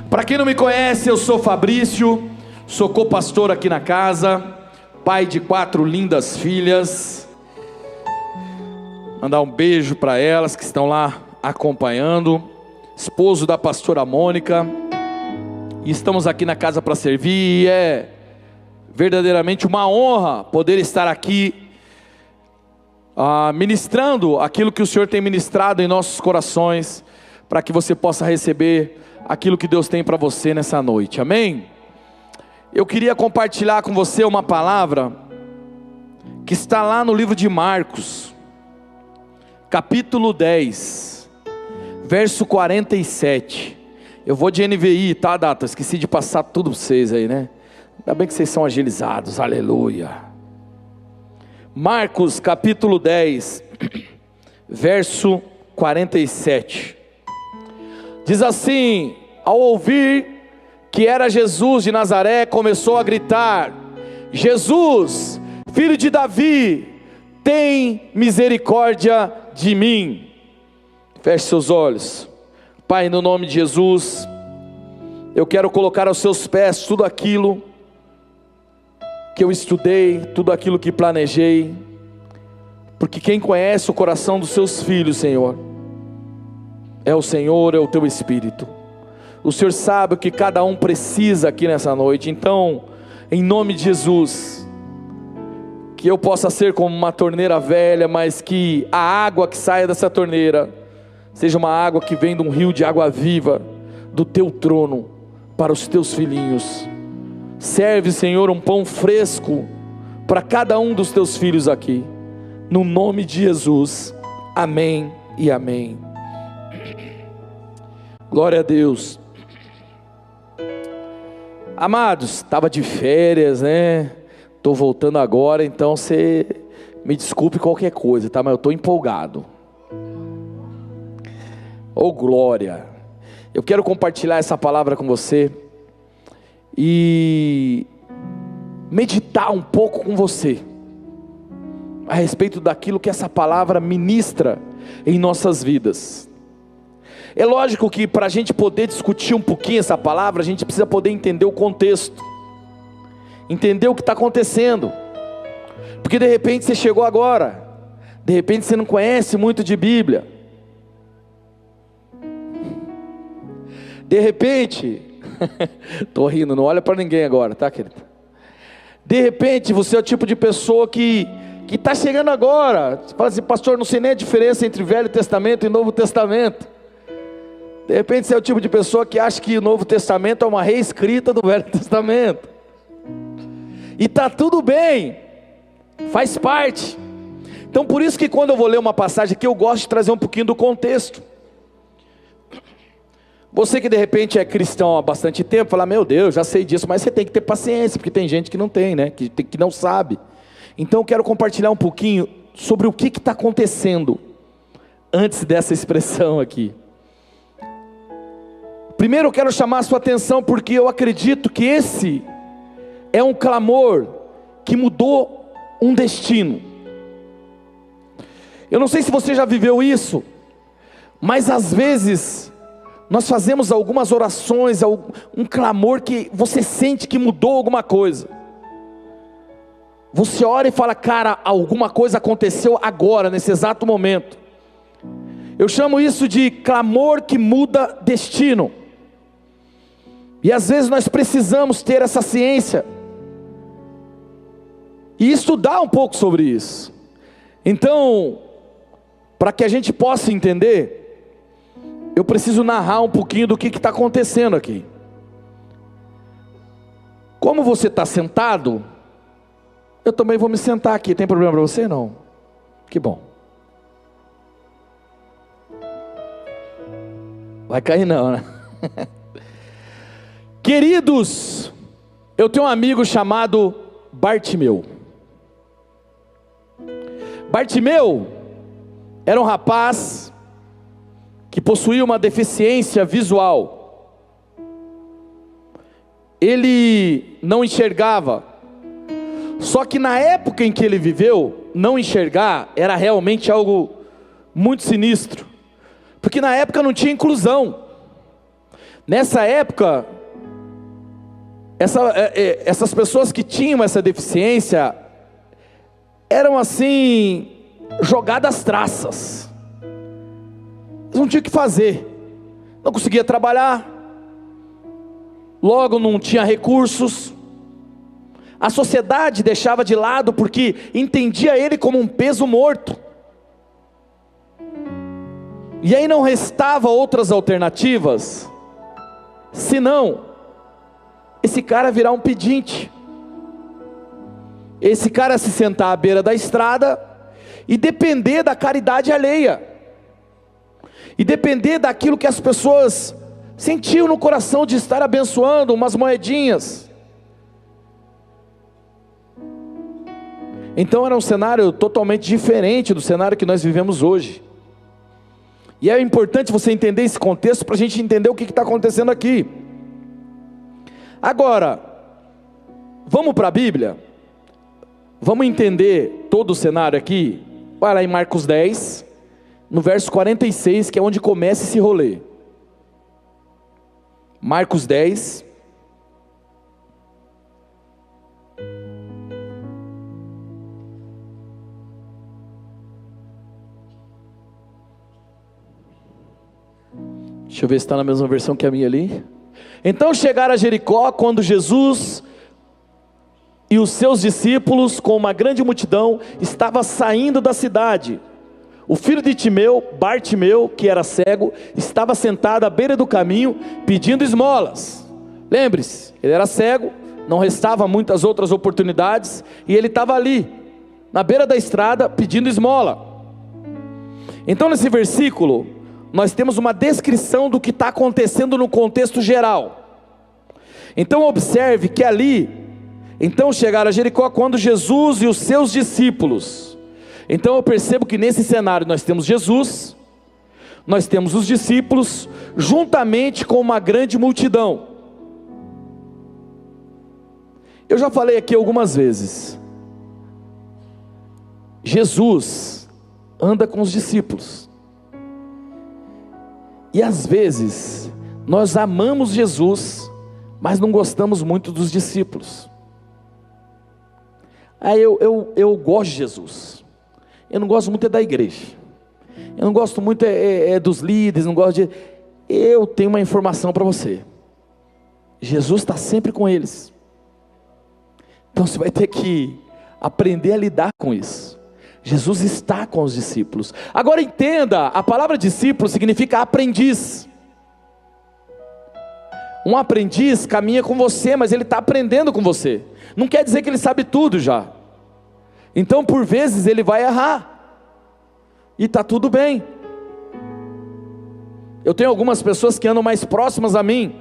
Para quem não me conhece, eu sou Fabrício, sou co-pastor aqui na casa, pai de 4 lindas filhas. Mandar um beijo para elas que estão lá acompanhando, esposo da pastora Mônica, e estamos aqui na casa para servir, e é verdadeiramente uma honra poder estar aqui ministrando aquilo que o Senhor tem ministrado em nossos corações, para que você possa receber aquilo que Deus tem para você nessa noite, amém? Eu queria compartilhar com você uma palavra que está lá no livro de Marcos, capítulo 10, verso 47, eu vou de NVI, tá, Data? Esqueci de passar tudo para vocês aí, né? Ainda bem que vocês são agilizados, aleluia. Marcos capítulo 10, verso 47, diz assim: ao ouvir que era Jesus de Nazaré, começou a gritar: Jesus, filho de Davi, tem misericórdia de mim. Feche seus olhos. Pai, no nome de Jesus, eu quero colocar aos seus pés tudo aquilo que eu estudei, tudo aquilo que planejei, porque quem conhece o coração dos seus filhos, Senhor, é o Senhor, é o teu Espírito. O Senhor sabe o que cada um precisa aqui nessa noite. Então, em nome de Jesus, que eu possa ser como uma torneira velha, mas que a água que saia dessa torneira seja uma água que vem de um rio de água viva do teu trono para os teus filhinhos. Serve, Senhor, um pão fresco para cada um dos teus filhos aqui, no nome de Jesus, amém e amém. Glória a Deus. Amados, estava de férias, né? Estou voltando agora, então você me desculpe qualquer coisa, tá? Mas eu estou empolgado. Oh glória! Eu quero compartilhar essa palavra com você e meditar um pouco com você a respeito daquilo que essa palavra ministra em nossas vidas. É lógico que para a gente poder discutir um pouquinho essa palavra, a gente precisa poder entender o contexto, entender o que está acontecendo, porque de repente você chegou agora, de repente você não conhece muito de Bíblia, de repente, estou rindo, não olha para ninguém agora, tá, querido? De repente você é o tipo de pessoa que está chegando agora, você fala assim: pastor, não sei nem a diferença entre Velho Testamento e Novo Testamento. De repente você é o tipo de pessoa que acha que o Novo Testamento é uma reescrita do Velho Testamento, e está tudo bem, faz parte. Então por isso que quando eu vou ler uma passagem aqui, eu gosto de trazer um pouquinho do contexto. Você que de repente é cristão há bastante tempo, fala: meu Deus, já sei disso, mas você tem que ter paciência, porque tem gente que não tem, né? Que não sabe. Então eu quero compartilhar um pouquinho sobre o que está acontecendo antes dessa expressão aqui. Primeiro eu quero chamar a sua atenção, porque eu acredito que esse é um clamor que mudou um destino. Eu não sei se você já viveu isso, mas às vezes nós fazemos algumas orações, um clamor que você sente que mudou alguma coisa. Você ora e fala: cara, alguma coisa aconteceu agora, nesse exato momento. Eu chamo isso de clamor que muda destino. E às vezes nós precisamos ter essa ciência e estudar um pouco sobre isso. Então, para que a gente possa entender, eu preciso narrar um pouquinho do que está acontecendo aqui. Como você está sentado, eu também vou me sentar aqui. Tem problema para você? Não? Que bom. Vai cair não, né? Queridos, eu tenho um amigo chamado Bartimeu. Bartimeu era um rapaz que possuía uma deficiência visual. Ele não enxergava. Só que na época em que ele viveu, não enxergar era realmente algo muito sinistro, porque na época não tinha inclusão. Nessa época, essas pessoas que tinham essa deficiência eram assim, jogadas às traças. Eles não tinham o que fazer, não conseguia trabalhar, logo não tinha recursos. A sociedade deixava de lado porque entendia ele como um peso morto. E aí não restava outras alternativas, senão esse cara virar um pedinte, esse cara se sentar à beira da estrada e depender da caridade alheia, e depender daquilo que as pessoas sentiam no coração de estar abençoando, umas moedinhas. Então era um cenário totalmente diferente do cenário que nós vivemos hoje. E é importante você entender esse contexto para a gente entender o que está acontecendo aqui. Agora, vamos para a Bíblia? Vamos entender todo o cenário aqui? Vai lá em Marcos 10, no verso 46, que é onde começa esse rolê. Marcos 10. Deixa eu ver se está na mesma versão que a minha ali. Então chegaram a Jericó, quando Jesus e os seus discípulos, com uma grande multidão, estavam saindo da cidade. O filho de Timeu, Bartimeu, que era cego, estava sentado à beira do caminho, pedindo esmolas. Lembre-se, ele era cego, não restava muitas outras oportunidades, e ele estava ali, na beira da estrada, pedindo esmola. Então nesse versículo, nós temos uma descrição do que está acontecendo no contexto geral. Então observe que ali, então chegaram a Jericó quando Jesus e os seus discípulos. Então eu percebo que nesse cenário nós temos Jesus, nós temos os discípulos, juntamente com uma grande multidão. Eu já falei aqui algumas vezes, Jesus anda com os discípulos. E às vezes, nós amamos Jesus, mas não gostamos muito dos discípulos. Eu gosto de Jesus, eu não gosto muito da igreja, eu não gosto muito dos líderes, não gosto de... Eu tenho uma informação para você, Jesus está sempre com eles, então você vai ter que aprender a lidar com isso. Jesus está com os discípulos. Agora entenda, a palavra discípulo significa aprendiz. Um aprendiz caminha com você, mas ele está aprendendo com você. Não quer dizer que ele sabe tudo já. Então por vezes ele vai errar, e está tudo bem. Eu tenho algumas pessoas que andam mais próximas a mim,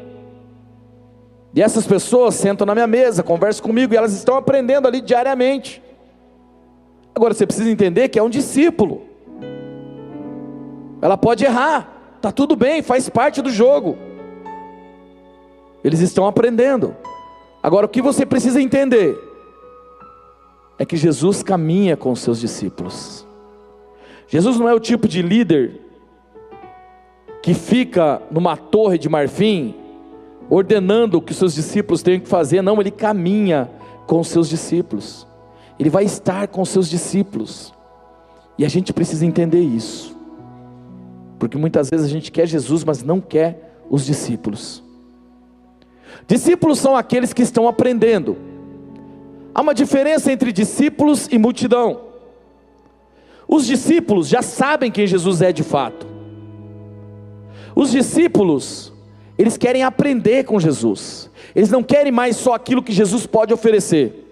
e essas pessoas sentam na minha mesa, conversam comigo, e elas estão aprendendo ali diariamente. Agora você precisa entender que é um discípulo. Ela pode errar, está tudo bem, faz parte do jogo. Eles estão aprendendo. Agora o que você precisa entender é que Jesus caminha com os seus discípulos. Jesus não é o tipo de líder que fica numa torre de marfim ordenando o que os seus discípulos têm que fazer. Não, ele caminha com os seus discípulos. Ele vai estar com os seus discípulos. E a gente precisa entender isso, porque muitas vezes a gente quer Jesus, mas não quer os discípulos. Discípulos são aqueles que estão aprendendo. Há uma diferença entre discípulos e multidão. Os discípulos já sabem quem Jesus é de fato. Os discípulos, eles querem aprender com Jesus. Eles não querem mais só aquilo que Jesus pode oferecer.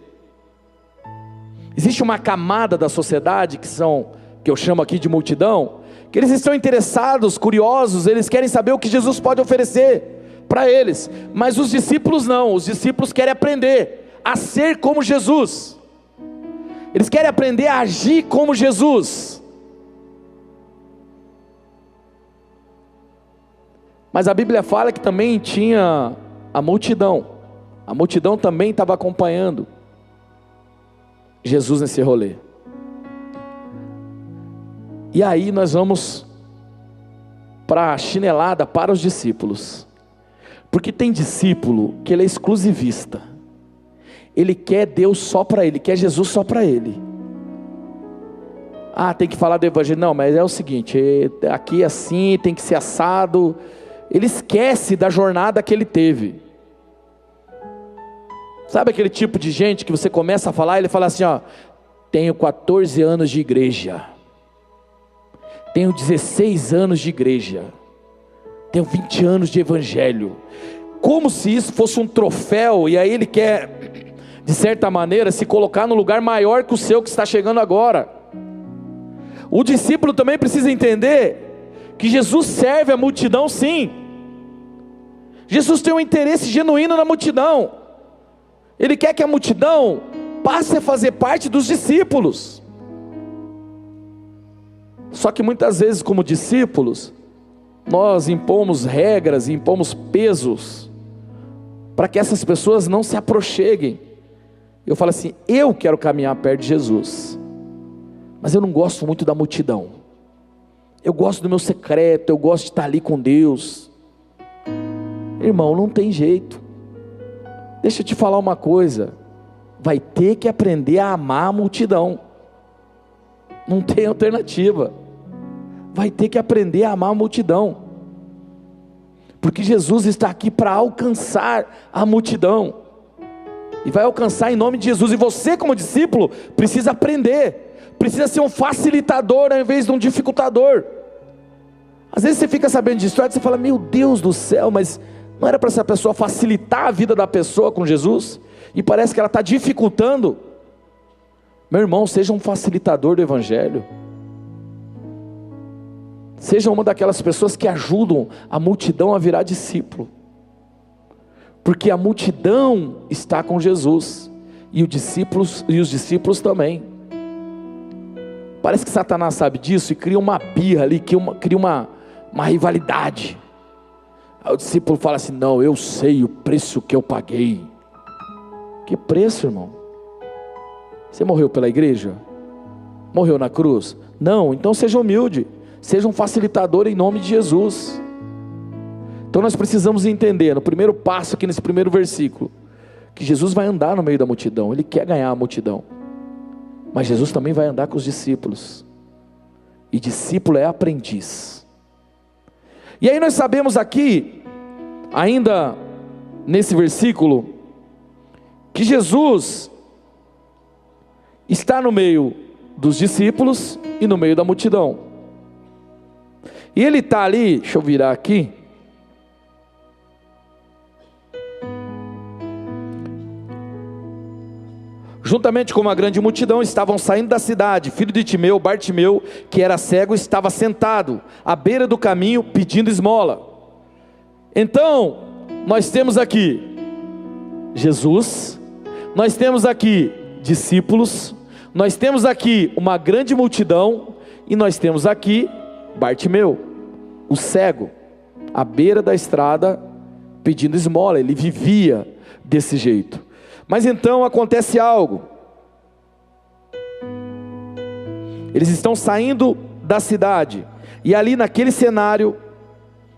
Existe uma camada da sociedade que eu chamo aqui de multidão, que eles estão interessados, curiosos, eles querem saber o que Jesus pode oferecer para eles. Mas os discípulos não, os discípulos querem aprender a ser como Jesus. Eles querem aprender a agir como Jesus. Mas a Bíblia fala que também tinha a multidão. A multidão também estava acompanhando Jesus nesse rolê. E aí nós vamos para a chinelada para os discípulos. Porque tem discípulo que ele é exclusivista. Ele quer Deus só para ele, quer Jesus só para ele. Ah, tem que falar do evangelho. Não, mas é o seguinte, aqui é assim, tem que ser assado. Ele esquece da jornada que ele teve. Sabe aquele tipo de gente que você começa a falar, ele fala assim, ó, tenho 14 anos de igreja, tenho 16 anos de igreja, tenho 20 anos de evangelho, como se isso fosse um troféu, e aí ele quer, de certa maneira, se colocar no lugar maior que o seu que está chegando agora. O discípulo também precisa entender que Jesus serve a multidão, sim. Jesus tem um interesse genuíno na multidão. Ele quer que a multidão passe a fazer parte dos discípulos. Só que muitas vezes, como discípulos, nós impomos regras, impomos pesos, para que essas pessoas não se aproxeguem. Eu falo assim, eu quero caminhar perto de Jesus, mas eu não gosto muito da multidão. Eu gosto do meu secreto, eu gosto de estar ali com Deus. Irmão, não tem jeito. Deixa eu te falar uma coisa, vai ter que aprender a amar a multidão, não tem alternativa, vai ter que aprender a amar a multidão, porque Jesus está aqui para alcançar a multidão, e vai alcançar em nome de Jesus, e você como discípulo, precisa aprender, precisa ser um facilitador ao invés de um dificultador. Às vezes você fica sabendo de história, e você fala, meu Deus do céu, mas não era para essa pessoa facilitar a vida da pessoa com Jesus? E parece que ela está dificultando. Meu irmão, seja um facilitador do evangelho. Seja uma daquelas pessoas que ajudam a multidão a virar discípulo. Porque a multidão está com Jesus. E os discípulos também. Parece que Satanás sabe disso e cria uma birra ali, cria uma rivalidade. Aí o discípulo fala assim, não, eu sei o preço que eu paguei. Que preço, irmão? Você morreu pela igreja? Morreu na cruz? Não, então seja humilde, seja um facilitador em nome de Jesus. Então nós precisamos entender, no primeiro passo aqui nesse primeiro versículo, que Jesus vai andar no meio da multidão, Ele quer ganhar a multidão, mas Jesus também vai andar com os discípulos, e discípulo é aprendiz. E aí nós sabemos aqui, ainda nesse versículo, que Jesus está no meio dos discípulos e no meio da multidão. E Ele está ali, deixa eu virar aqui. Juntamente com uma grande multidão estavam saindo da cidade, filho de Timeu, Bartimeu, que era cego, estava sentado à beira do caminho pedindo esmola. Então, nós temos aqui Jesus, nós temos aqui discípulos, nós temos aqui uma grande multidão, e nós temos aqui Bartimeu, o cego, à beira da estrada pedindo esmola. Ele vivia desse jeito. Mas então acontece algo. Eles estão saindo da cidade, e ali naquele cenário,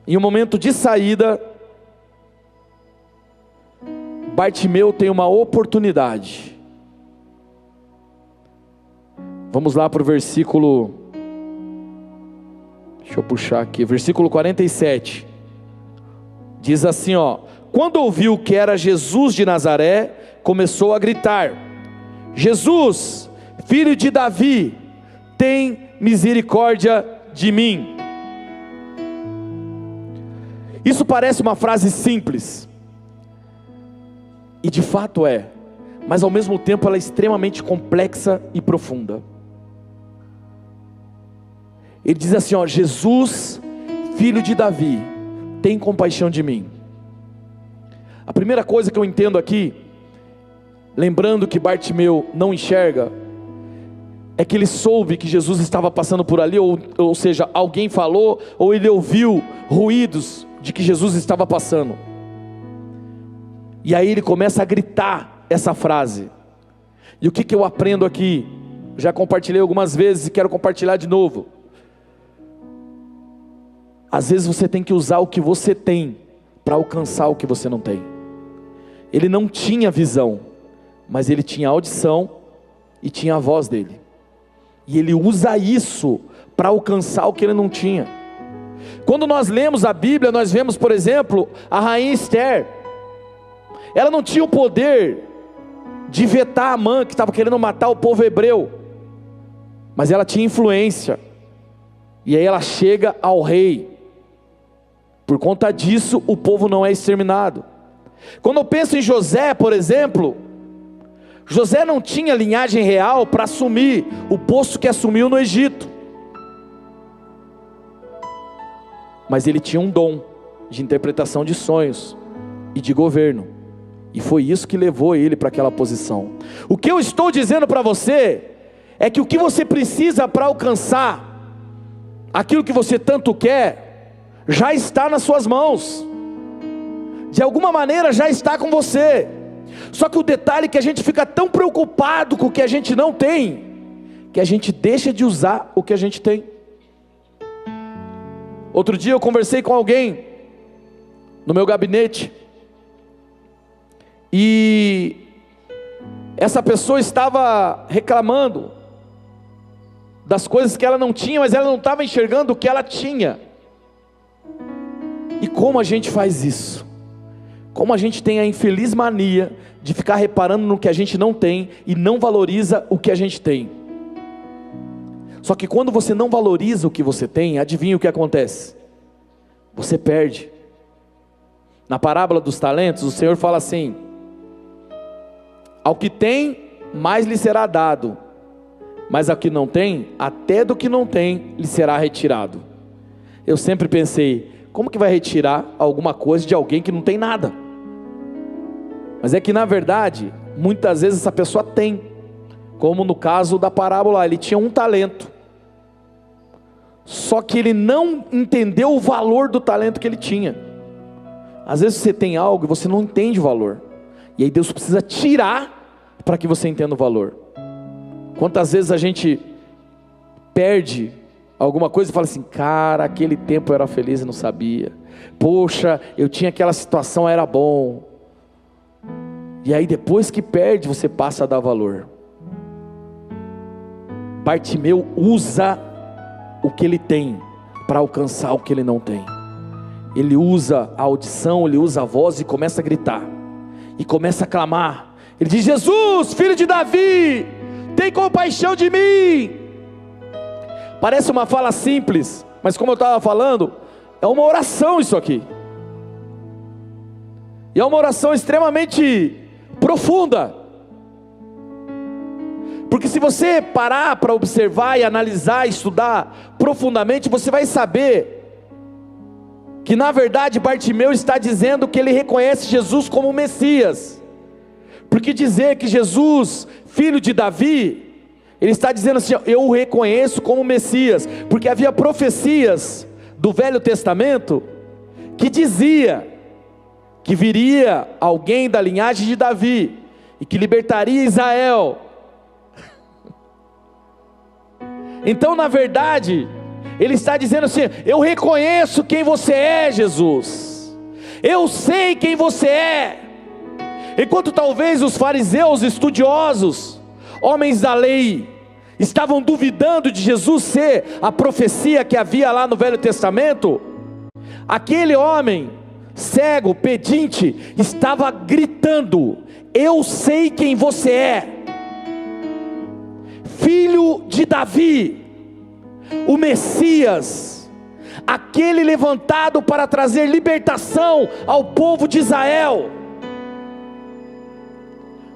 em um momento de saída, Bartimeu tem uma oportunidade. Vamos lá para o versículo, deixa eu puxar aqui, versículo 47, diz assim, ó: quando ouviu que era Jesus de Nazaré, começou a gritar: Jesus, filho de Davi, tem misericórdia de mim. Isso parece uma frase simples, e de fato é, mas ao mesmo tempo ela é extremamente complexa e profunda. Ele diz assim, ó: Jesus, filho de Davi, tem compaixão de mim. A primeira coisa que eu entendo aqui, lembrando que Bartimeu não enxerga, é que ele soube que Jesus estava passando por ali, ou seja, alguém falou, ou ele ouviu ruídos de que Jesus estava passando. E aí ele começa a gritar essa frase. E o que eu aprendo aqui? Já compartilhei algumas vezes e quero compartilhar de novo. Às vezes você tem que usar o que você tem para alcançar o que você não tem. Ele não tinha visão, mas ele tinha audição e tinha a voz dele. E ele usa isso para alcançar o que ele não tinha. Quando nós lemos a Bíblia, nós vemos, por exemplo, a rainha Esther. Ela não tinha o poder de vetar Amã, que estava querendo matar o povo hebreu, mas ela tinha influência. E aí ela chega ao rei. Por conta disso, o povo não é exterminado. Quando eu penso em José, por exemplo, José não tinha linhagem real para assumir o posto que assumiu no Egito, mas ele tinha um dom de interpretação de sonhos e de governo, e foi isso que levou ele para aquela posição. O que eu estou dizendo para você é que o que você precisa para alcançar aquilo que você tanto quer, já está nas suas mãos, de alguma maneira já está com você. Só que o detalhe é que a gente fica tão preocupado com o que a gente não tem, que a gente deixa de usar o que a gente tem. Outro dia eu conversei com alguém no meu gabinete, e essa pessoa estava reclamando das coisas que ela não tinha, mas ela não estava enxergando o que ela tinha. E como a gente faz isso? Como a gente tem a infeliz mania de ficar reparando no que a gente não tem e não valoriza o que a gente tem. Só que quando você não valoriza o que você tem, adivinha o que acontece? Você perde. Na parábola dos talentos, o Senhor fala assim: ao que tem, mais lhe será dado, mas ao que não tem, até do que não tem, lhe será retirado. Eu sempre pensei, como que vai retirar alguma coisa de alguém que não tem nada? Mas é que na verdade, muitas vezes essa pessoa tem, como no caso da parábola, ele tinha um talento, só que ele não entendeu o valor do talento que ele tinha. Às vezes você tem algo e você não entende o valor, e aí Deus precisa tirar para que você entenda o valor. Quantas vezes a gente perde alguma coisa e fala assim: cara, aquele tempo eu era feliz e não sabia, poxa, eu tinha aquela situação, era bom. E aí depois que perde, você passa a dar valor. Bartimeu usa o que ele tem para alcançar o que ele não tem. Ele usa a audição, ele usa a voz e começa a gritar, e começa a clamar. Ele diz: Jesus, filho de Davi, tem compaixão de mim. Parece uma fala simples, mas como eu estava falando, é uma oração isso aqui. E é uma oração extremamente profunda. Porque se você parar para observar e analisar, estudar profundamente, você vai saber que na verdade Bartimeu está dizendo que ele reconhece Jesus como Messias. Porque dizer que Jesus, filho de Davi, ele está dizendo assim: eu o reconheço como Messias, porque havia profecias do Velho Testamento que dizia que viria alguém da linhagem de Davi e que libertaria Israel. Então na verdade ele está dizendo assim: eu reconheço quem você é, Jesus, eu sei quem você é. Enquanto talvez os fariseus estudiosos, homens da lei, estavam duvidando de Jesus ser a profecia que havia lá no Velho Testamento, aquele homem cego, pedinte, estava gritando: eu sei quem você é, filho de Davi, o Messias, aquele levantado para trazer libertação ao povo de Israel.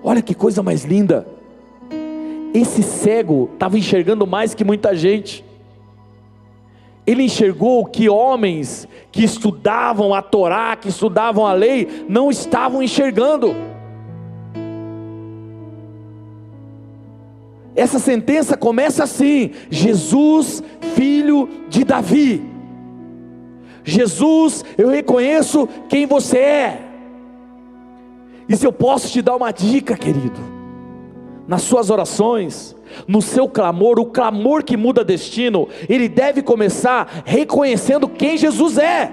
Olha que coisa mais linda. Esse cego estava enxergando mais que muita gente. Ele enxergou que homens que estudavam a Torá, que estudavam a lei, não estavam enxergando. Essa sentença começa assim: Jesus, filho de Davi. Jesus, eu reconheço quem você é. E se eu posso te dar uma dica, querido, nas suas orações, no seu clamor, o clamor que muda destino, ele deve começar reconhecendo quem Jesus é.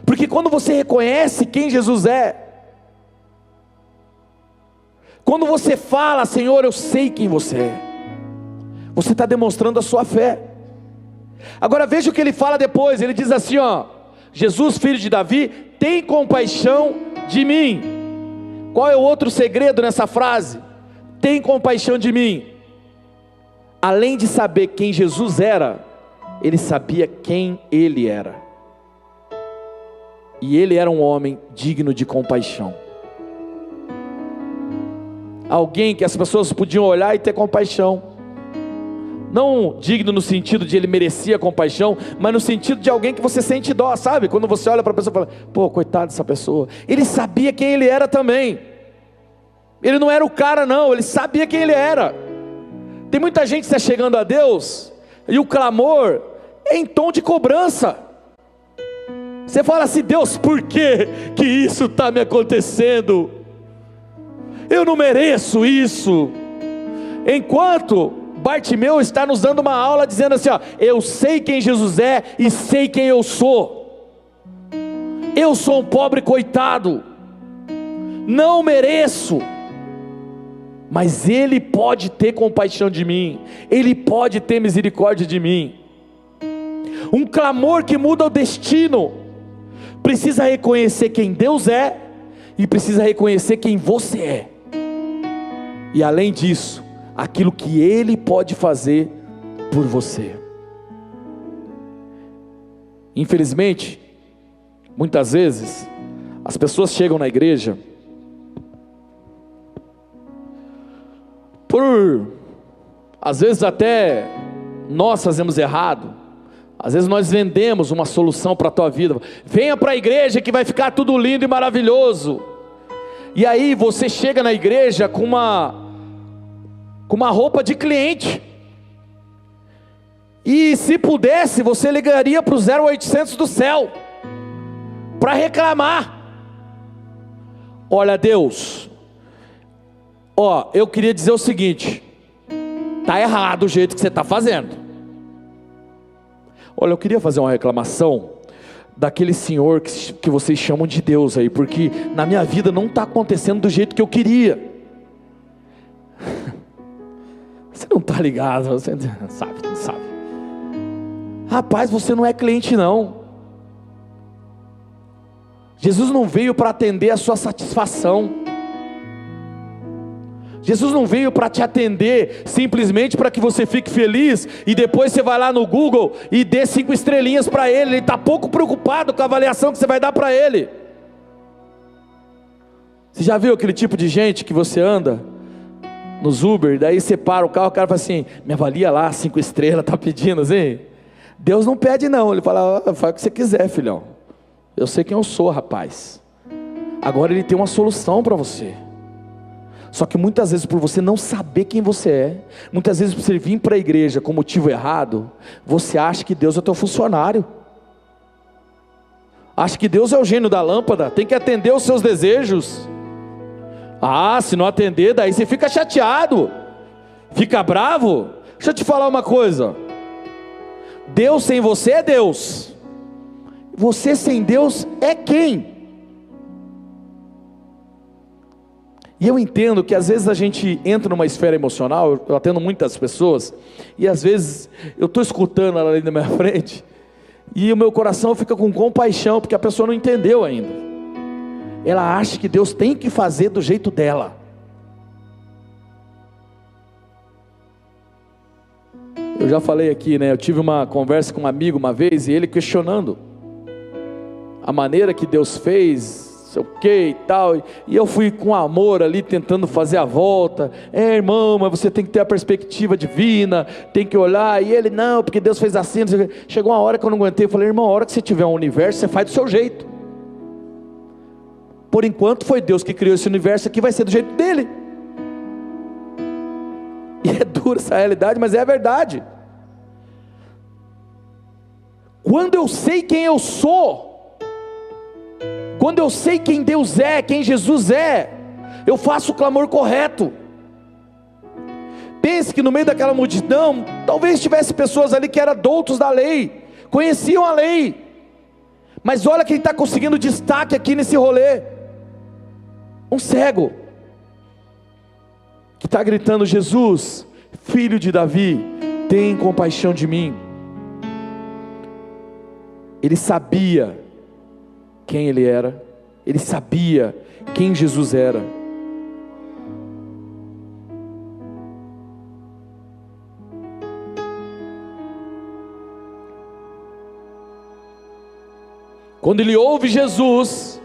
Porque quando você reconhece quem Jesus é, quando você fala, Senhor, eu sei quem você é, você está demonstrando a sua fé. Agora veja o que ele fala depois, ele diz assim, ó: Jesus, filho de Davi, tem compaixão de mim. Qual é o outro segredo nessa frase? Tem compaixão de mim. Além de saber quem Jesus era, ele sabia quem ele era, e ele era um homem digno de compaixão, alguém que as pessoas podiam olhar e ter compaixão, não digno no sentido de ele merecia compaixão, mas no sentido de alguém que você sente dó, sabe? Quando você olha para a pessoa e fala, pô, coitado dessa pessoa. Ele sabia quem ele era também, ele não era o cara não, ele sabia quem ele era. Tem muita gente que está chegando a Deus, e o clamor é em tom de cobrança. Você fala assim, Deus, por que isso está me acontecendo? Eu não mereço isso. Enquanto Bartimeu está nos dando uma aula dizendo assim, ó, eu sei quem Jesus é e sei quem eu sou. Eu sou um pobre coitado, não mereço, mas Ele pode ter compaixão de mim, Ele pode ter misericórdia de mim. Um clamor que muda o destino precisa reconhecer quem Deus é e precisa reconhecer quem você é, e além disso, aquilo que Ele pode fazer por você. Infelizmente, muitas vezes as pessoas chegam na igreja às vezes até nós fazemos errado. Às vezes nós vendemos uma solução para a tua vida. Venha para a igreja que vai ficar tudo lindo e maravilhoso. E aí você chega na igreja com uma roupa de cliente. E se pudesse, você ligaria para o 0800 do céu para reclamar. Olha, Deus, eu queria dizer o seguinte: está errado o jeito que você está fazendo. Olha, eu queria fazer uma reclamação daquele senhor que vocês chamam de Deus aí, porque na minha vida não está acontecendo do jeito que eu queria. Você não está ligado, você não sabe. Rapaz, você não é cliente não. Jesus não veio para atender a sua satisfação. Jesus não veio para te atender simplesmente para que você fique feliz e depois você vai lá no Google e dê 5 estrelinhas para Ele. Ele está pouco preocupado com a avaliação que você vai dar para Ele. Você já viu aquele tipo de gente que você anda nos Uber, daí você para o carro, o cara fala assim, me avalia lá, 5 estrelas, está pedindo assim? Deus não pede não, Ele fala, faz o que você quiser, filhão, eu sei quem eu sou, rapaz. Agora Ele tem uma solução para você. Só que muitas vezes por você não saber quem você é, muitas vezes por você vir para a igreja com motivo errado, você acha que Deus é teu funcionário, acha que Deus é o gênio da lâmpada, tem que atender os seus desejos. Se não atender, daí você fica chateado, fica bravo. Deixa eu te falar uma coisa, Deus sem você é Deus, você sem Deus é quem? E eu entendo que às vezes a gente entra numa esfera emocional, eu atendo muitas pessoas, e às vezes eu estou escutando ela ali na minha frente, e o meu coração fica com compaixão, porque a pessoa não entendeu ainda. Ela acha que Deus tem que fazer do jeito dela. Eu já falei aqui, né? Eu tive uma conversa com um amigo uma vez, e ele questionando a maneira que Deus fez, sei o que e tal, e eu fui com amor ali tentando fazer a volta, irmão, mas você tem que ter a perspectiva divina, tem que olhar, e ele, não, porque Deus fez assim, chegou uma hora que eu não aguentei, eu falei, irmão, a hora que você tiver um universo, você faz do seu jeito, por enquanto foi Deus que criou esse universo aqui, vai ser do jeito dele, e é dura essa realidade, mas é a verdade. Quando eu sei quem eu sou, quando eu sei quem Deus é, quem Jesus é, eu faço o clamor correto. Pense que no meio daquela multidão, talvez tivesse pessoas ali que eram doutos da lei, conheciam a lei, Mas olha quem está conseguindo destaque aqui nesse rolê: um cego, que está gritando: Jesus, filho de Davi, tem compaixão de mim. Ele sabia quem ele era, ele sabia quem Jesus era. Quando ele ouve Jesus,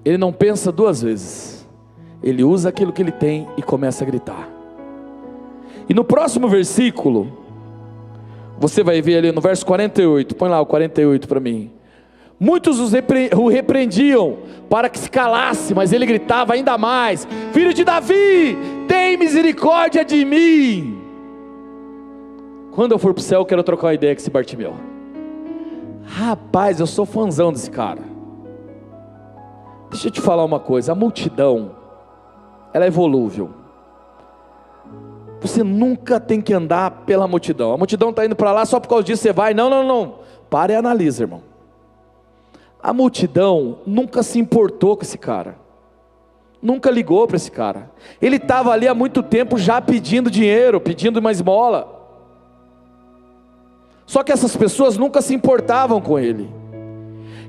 ele não pensa duas vezes, ele usa aquilo que ele tem e começa a gritar. E no próximo versículo, você vai ver ali no verso 48, põe lá o 48 para mim. Muitos o repreendiam para que se calasse, mas ele gritava ainda mais: filho de Davi, tem misericórdia de mim. Quando eu for para o céu, eu quero trocar uma ideia com esse Bartimeu. Rapaz, eu sou fãzão desse cara. Deixa eu te falar uma coisa: a multidão, ela é volúvel. Você nunca tem que andar pela multidão. A multidão está indo para lá, só por causa disso você vai. Não, não, não. Para e analisa, irmão. A multidão nunca se importou com esse cara, nunca ligou para esse cara. Ele estava ali há muito tempo já pedindo dinheiro, pedindo uma esmola. Só que essas pessoas nunca se importavam com ele.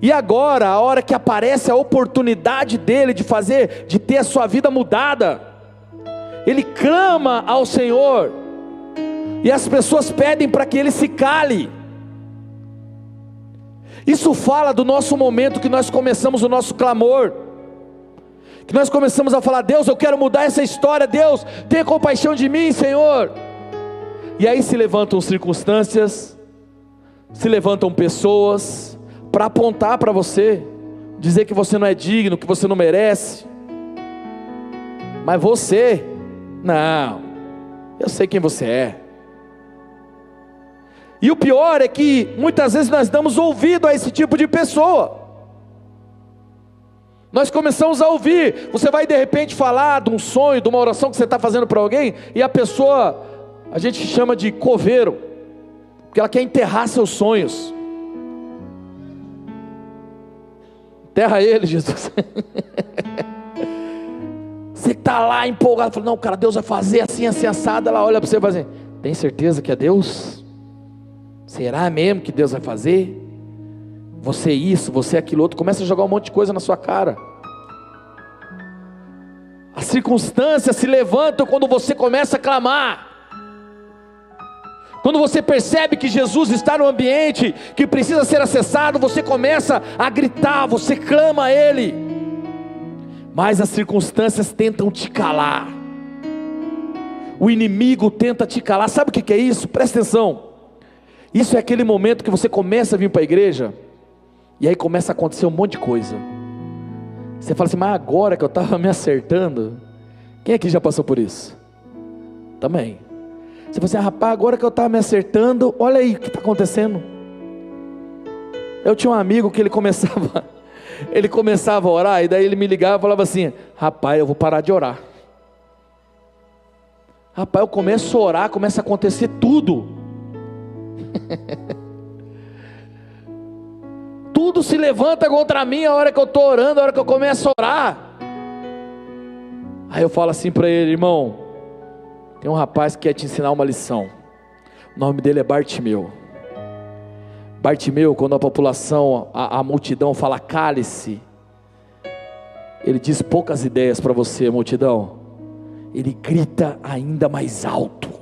E agora, a hora que aparece a oportunidade dele de ter a sua vida mudada, ele clama ao Senhor, e as pessoas pedem para que ele se cale. Isso fala do nosso momento que nós começamos o nosso clamor, que nós começamos a falar: Deus, eu quero mudar essa história, Deus, tenha compaixão de mim, Senhor. E aí se levantam circunstâncias, se levantam pessoas para apontar para você, dizer que você não é digno, que você não merece. Mas você, não, eu sei quem você é. E o pior é que muitas vezes nós damos ouvido a esse tipo de pessoa. Nós começamos a ouvir. Você vai de repente falar de um sonho, de uma oração que você está fazendo para alguém, e a pessoa, a gente chama de coveiro, porque ela quer enterrar seus sonhos. Enterra ele, Jesus. Você está lá empolgado, fala: não, cara, Deus vai fazer assim, assim, assado. Ela olha para você e fala assim: tem certeza que é Deus? Será mesmo que Deus vai fazer? Você isso, você aquilo outro, começa a jogar um monte de coisa na sua cara. As circunstâncias se levantam quando você começa a clamar. Quando você percebe que Jesus está no ambiente que precisa ser acessado, você começa a gritar, você clama a Ele. Mas as circunstâncias tentam te calar. O inimigo tenta te calar. Sabe o que é isso? Presta atenção. Isso é aquele momento que você começa a vir para a igreja, e aí começa a acontecer um monte de coisa. Você fala assim: mas agora que eu estava me acertando. Quem aqui já passou por isso? Também. Você fala assim: rapaz, agora que eu estava me acertando, olha aí o que está acontecendo. Eu tinha um amigo que ele começava a orar, e daí ele me ligava e falava assim: rapaz, eu vou parar de orar. Rapaz, eu começo a orar, começa a acontecer tudo. Tudo se levanta contra mim a hora que eu estou orando, a hora que eu começo a orar. Aí eu falo assim para ele: irmão, tem um rapaz que quer te ensinar uma lição. O nome dele é Bartimeu. Bartimeu, quando a população, a multidão fala cale-se, ele diz poucas ideias para você, multidão. Ele grita ainda mais alto.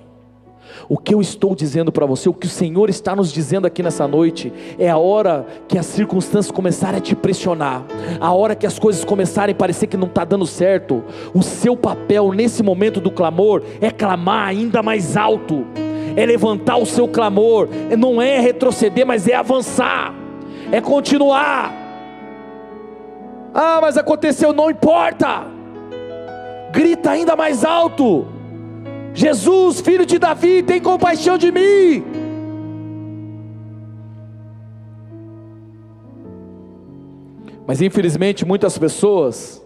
O que eu estou dizendo para você, o que o Senhor está nos dizendo aqui nessa noite, é a hora que as circunstâncias começarem a te pressionar, a hora que as coisas começarem a parecer que não está dando certo, o seu papel nesse momento do clamor é clamar ainda mais alto, é levantar o seu clamor, não é retroceder, mas é avançar, é continuar. Ah, mas aconteceu, não importa, grita ainda mais alto: Jesus, filho de Davi, tem compaixão de mim. Mas infelizmente muitas pessoas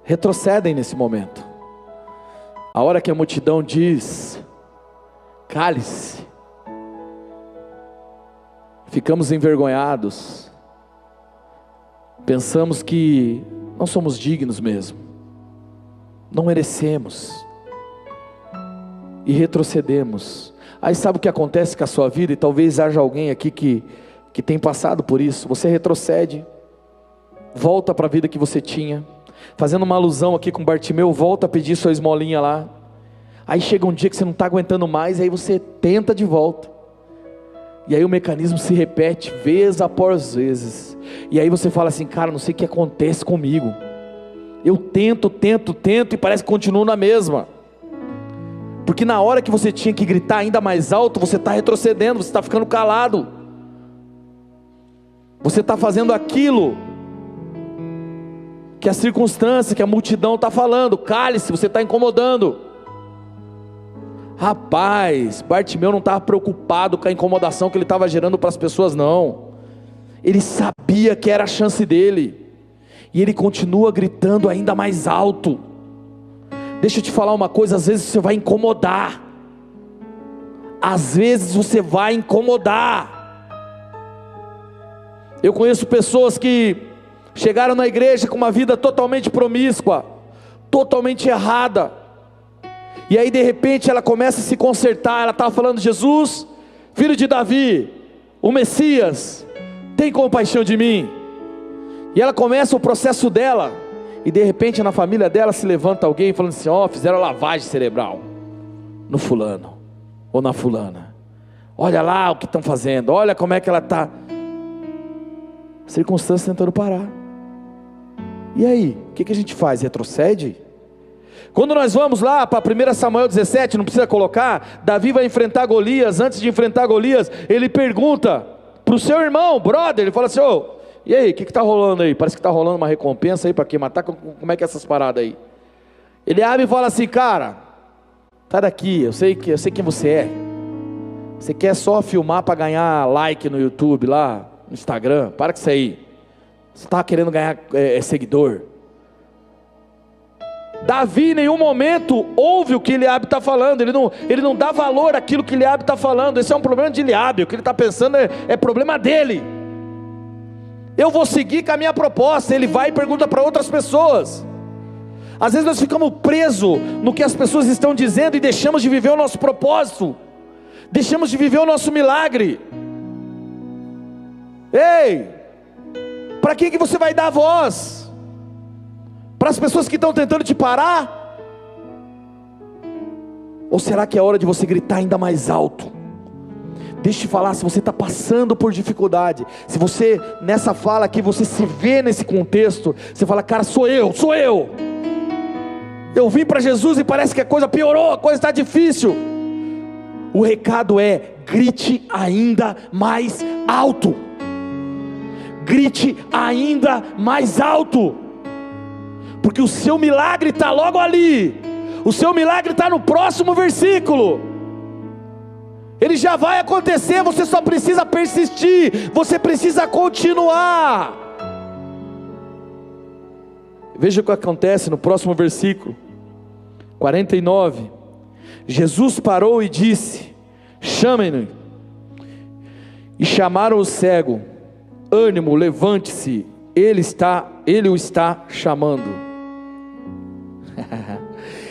retrocedem nesse momento. A hora que a multidão diz cale-se, ficamos envergonhados, pensamos que não somos dignos mesmo, não merecemos, e retrocedemos. Aí sabe o que acontece com a sua vida? E talvez haja alguém aqui que tem passado por isso. Você retrocede, volta para a vida que você tinha, fazendo uma alusão aqui com Bartimeu, volta a pedir sua esmolinha lá. Aí chega um dia que você não está aguentando mais, aí você tenta de volta, e aí o mecanismo se repete vez após vezes, e aí você fala assim: cara, não sei o que acontece comigo, eu tento, e parece que continuo na mesma, porque na hora que você tinha que gritar ainda mais alto, você está retrocedendo, você está ficando calado, você está fazendo aquilo que a circunstância, que a multidão está falando. Cale-se, você está incomodando. Rapaz, Bartimeu não estava preocupado com a incomodação que ele estava gerando para as pessoas, não. Ele sabia que era a chance dele, e ele continua gritando ainda mais alto. Deixa eu te falar uma coisa, às vezes você vai incomodar, às vezes você vai incomodar. Eu conheço pessoas que chegaram na igreja com uma vida totalmente promíscua, totalmente errada, e aí de repente ela começa a se consertar. Ela estava falando: Jesus, filho de Davi, o Messias, tem compaixão de mim. E ela começa o processo dela, e de repente na família dela se levanta alguém falando assim: ó, fizeram lavagem cerebral no fulano, ou na fulana, olha lá o que estão fazendo, olha como é que ela está. Circunstâncias tentando parar. E aí, o que a gente faz? Retrocede? Quando nós vamos lá para 1 Samuel 17, não precisa colocar, Davi vai enfrentar Golias. Antes de enfrentar Golias, ele pergunta para o seu irmão, brother, ele fala assim: ô, e aí, o que está rolando aí? Parece que está rolando uma recompensa aí para quem matar, como é que é essas paradas aí? Ele abre e fala assim: cara, sai daqui, eu sei quem você é. Você quer só filmar para ganhar like no YouTube lá, no Instagram? Para com isso aí, você está querendo ganhar seguidor. Davi em nenhum momento ouve o que Eliabe está falando, ele não dá valor àquilo que Eliabe está falando. Esse é um problema de Eliabe, o que ele está pensando é problema dele. Eu vou seguir com a minha proposta. Ele vai e pergunta para outras pessoas. Às vezes nós ficamos presos no que as pessoas estão dizendo e deixamos de viver o nosso propósito, deixamos de viver o nosso milagre. Ei, para quem que você vai dar voz? Para as pessoas que estão tentando te parar? Ou será que é hora de você gritar ainda mais alto? Deixa eu te falar, se você está passando por dificuldade, se você nessa fala aqui, você se vê nesse contexto, você fala: cara, sou eu, eu vim para Jesus e parece que a coisa piorou, a coisa está difícil. O recado é: grite ainda mais alto, grite ainda mais alto, porque o seu milagre está logo ali, o seu milagre está no próximo versículo, ele já vai acontecer, você só precisa persistir, você precisa continuar. Veja o que acontece no próximo versículo 49, Jesus parou e disse: chamem-no. E chamaram o cego: ânimo, levante-se, ele o está chamando.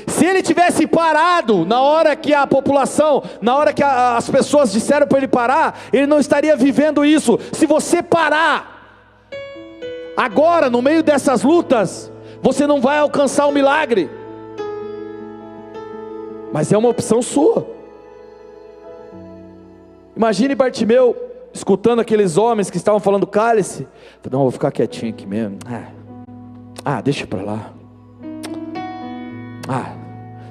Se ele tivesse parado na hora que a população, na hora que as pessoas disseram para ele parar, ele não estaria vivendo isso. Se você parar agora, no meio dessas lutas, você não vai alcançar o milagre. Mas é uma opção sua. Imagine Bartimeu escutando aqueles homens que estavam falando: cálice. Não, vou ficar quietinho aqui mesmo. Deixa pra lá.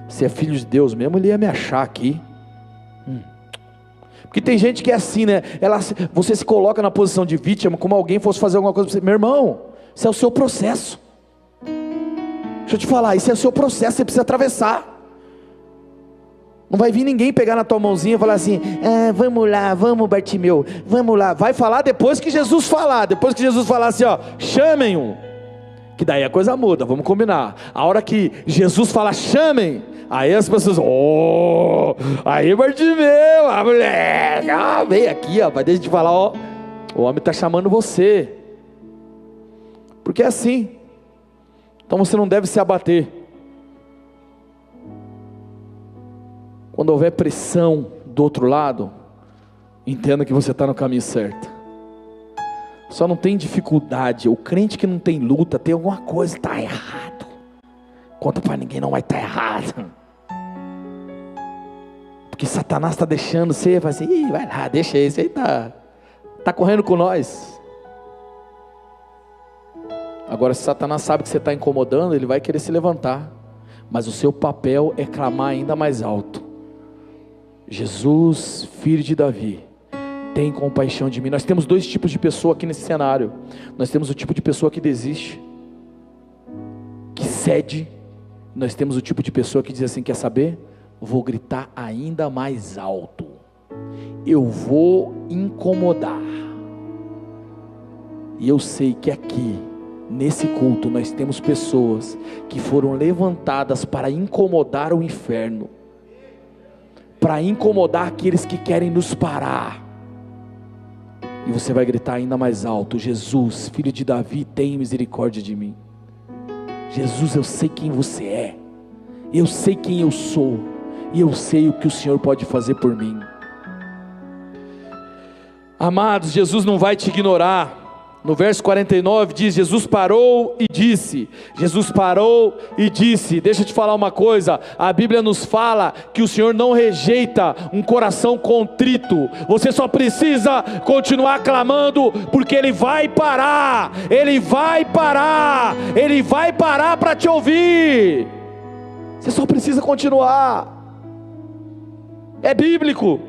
Se é filho de Deus mesmo, ele ia me achar aqui. Porque tem gente que é assim, né? Você se coloca na posição de vítima, como alguém fosse fazer alguma coisa para você. Meu irmão, isso é o seu processo. Deixa eu te falar, isso é o seu processo, você precisa atravessar. Não vai vir ninguém pegar na tua mãozinha e falar assim: vamos lá, vamos Bartimeu, vamos lá. Vai falar depois que Jesus falar. Depois que Jesus falar assim, ó, chamem-o, que daí a coisa muda, vamos combinar. A hora que Jesus fala chamem, aí as pessoas: aí Bartimeu, a mulher, vem aqui, ó, vai deixa de falar, ó, O homem está chamando você, porque é assim. Então você não deve se abater. Quando houver pressão do outro lado, entenda que você está no caminho certo. Só não tem dificuldade. O crente que não tem luta, tem alguma coisa, está errado. Conta para ninguém, não vai estar errado. Porque Satanás está deixando você, vai assim, vai lá, deixa esse aí, tá correndo com nós. Agora, se Satanás sabe que você está incomodando, ele vai querer se levantar. Mas o seu papel é clamar ainda mais alto: Jesus, filho de Davi, tem compaixão de mim. Nós temos dois tipos de pessoa aqui nesse cenário. Nós temos o tipo de pessoa que desiste, que cede. Nós temos o tipo de pessoa que diz assim: quer saber? Vou gritar ainda mais alto, eu vou incomodar. E eu sei que aqui, nesse culto, nós temos pessoas que foram levantadas para incomodar o inferno, para incomodar aqueles que querem nos parar. E você vai gritar ainda mais alto: Jesus, filho de Davi, tem misericórdia de mim. Jesus, eu sei quem você é, eu sei quem eu sou, e eu sei o que o Senhor pode fazer por mim. Amados, Jesus não vai te ignorar. No verso 49 diz: Jesus parou e disse. Jesus parou e disse. Deixa eu te falar uma coisa, a Bíblia nos fala que o Senhor não rejeita um coração contrito. Você só precisa continuar clamando, porque Ele vai parar. Ele vai parar. Ele vai parar para te ouvir. Você só precisa continuar. É bíblico.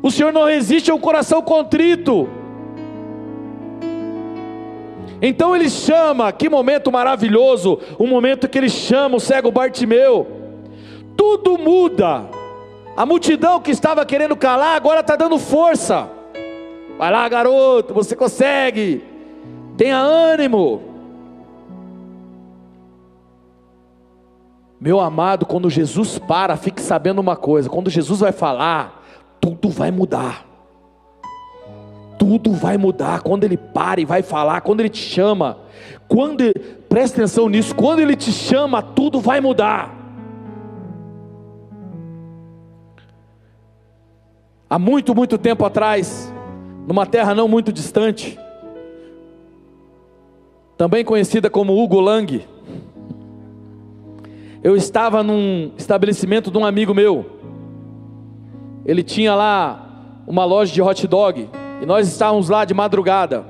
O Senhor não resiste a um coração contrito. Então Ele chama, que momento maravilhoso, o momento que Ele chama o cego Bartimeu. Tudo muda. A multidão que estava querendo calar, agora está dando força. Vai lá, garoto, você consegue, tenha ânimo. Meu amado, quando Jesus para, fique sabendo uma coisa: quando Jesus vai falar, tudo vai mudar. Tudo vai mudar. Quando Ele para e vai falar, quando Ele te chama, preste atenção nisso, quando Ele te chama, tudo vai mudar. Há muito, muito tempo atrás, numa terra não muito distante, também conhecida como Hugo Lang, eu estava num estabelecimento de um amigo meu. Ele tinha lá uma loja de hot dog, e nós estávamos lá de madrugada.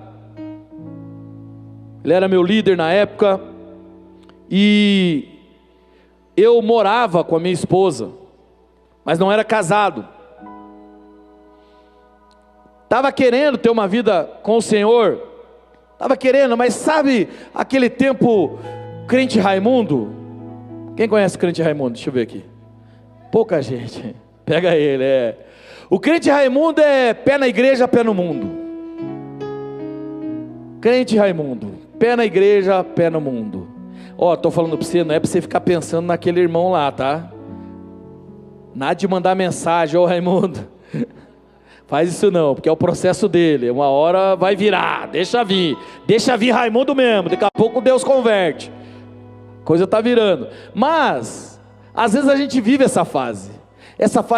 Ele era meu líder na época, e eu morava com a minha esposa, mas não era casado. Estava querendo ter uma vida com o Senhor, estava querendo, mas sabe aquele tempo crente Raimundo? Quem conhece o crente Raimundo? Deixa eu ver aqui. Pouca gente. Pega ele, O crente Raimundo é pé na igreja, pé no mundo. Crente Raimundo, pé na igreja, pé no mundo. Estou falando para você, não é para você ficar pensando naquele irmão lá, tá? Nada de mandar mensagem: Raimundo, faz isso não, porque é o processo dele. Uma hora vai virar, deixa vir Raimundo mesmo. Daqui a pouco Deus converte. Coisa está virando. Mas às vezes a gente vive essa fase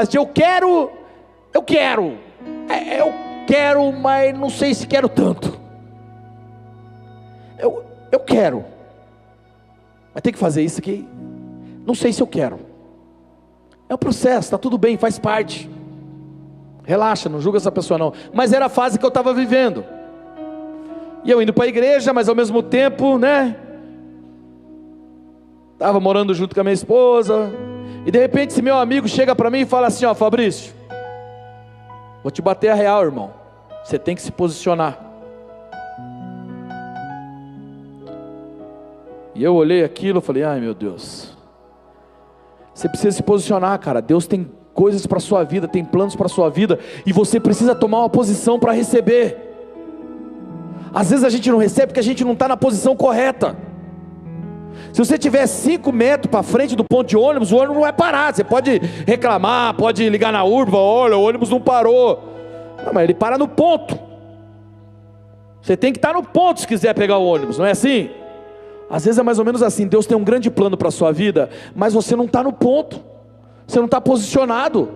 de eu quero, mas não sei se quero tanto. Eu quero, mas tem que fazer isso aqui, não sei se eu quero. É um processo, está tudo bem, faz parte. Relaxa, não julga essa pessoa não. Mas era a fase que eu estava vivendo. E eu indo para a igreja, mas ao mesmo tempo, estava morando junto com a minha esposa. E de repente esse meu amigo chega para mim e fala assim: Fabrício, vou te bater a real, irmão, você tem que se posicionar. E eu olhei aquilo e falei: ai meu Deus, você precisa se posicionar, cara. Deus tem coisas para a sua vida, tem planos para a sua vida, e você precisa tomar uma posição para receber. Às vezes a gente não recebe porque a gente não está na posição correta. Se você tiver 5 metros para frente do ponto de ônibus, o ônibus não vai parar. Você pode reclamar, pode ligar na urba: olha, o ônibus não parou. Não, mas ele para no ponto. Você tem que estar no ponto se quiser pegar o ônibus, não é assim? Às vezes é mais ou menos assim, Deus tem um grande plano para a sua vida, mas você não está no ponto, você não está posicionado,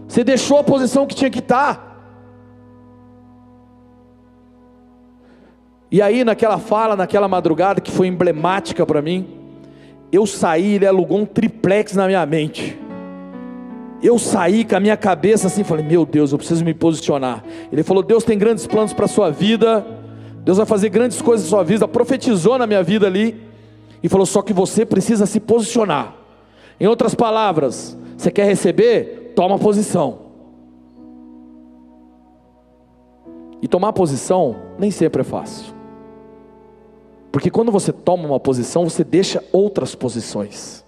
você deixou a posição que tinha que estar. E aí naquela fala, naquela madrugada que foi emblemática para mim, eu saí, ele alugou um triplex na minha mente. Eu saí com a minha cabeça assim, falei, meu Deus, eu preciso me posicionar. Ele falou, Deus tem grandes planos para a sua vida, Deus vai fazer grandes coisas na sua vida, profetizou na minha vida ali, e falou, só que você precisa se posicionar. Em outras palavras, você quer receber? Toma posição. E tomar posição nem sempre é fácil, porque quando você toma uma posição, você deixa outras posições.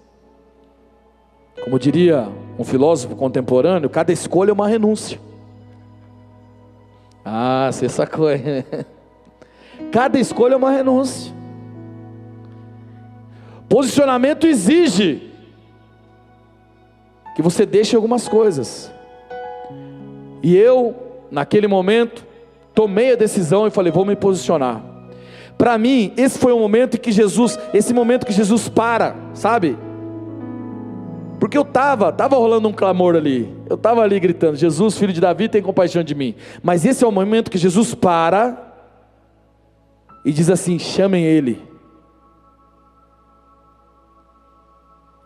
Como diria um filósofo contemporâneo, cada escolha é uma renúncia. Ah, você sacou, hein? Cada escolha é uma renúncia. Posicionamento exige que você deixe algumas coisas. E eu, naquele momento, tomei a decisão e falei, vou me posicionar. Para mim, esse foi o momento em que esse momento que Jesus para, sabe? Porque eu estava rolando um clamor ali, eu estava ali gritando, Jesus, filho de Davi, tem compaixão de mim. Mas esse é o momento que Jesus para e diz assim, chamem ele.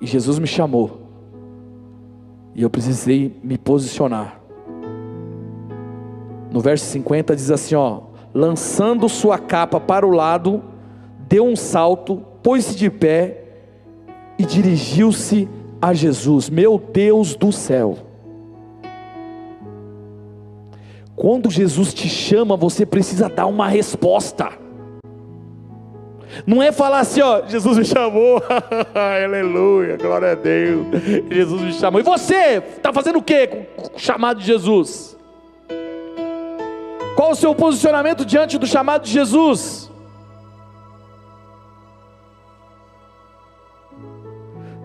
E Jesus me chamou, e eu precisei me posicionar. No verso 50 diz assim, lançando sua capa para o lado, deu um salto, pôs-se de pé e dirigiu-se a Jesus. Meu Deus do céu! Quando Jesus te chama, você precisa dar uma resposta. Não é falar assim, Jesus me chamou, aleluia, glória a Deus, Jesus me chamou. E você, está fazendo o que com o chamado de Jesus? Qual o seu posicionamento diante do chamado de Jesus?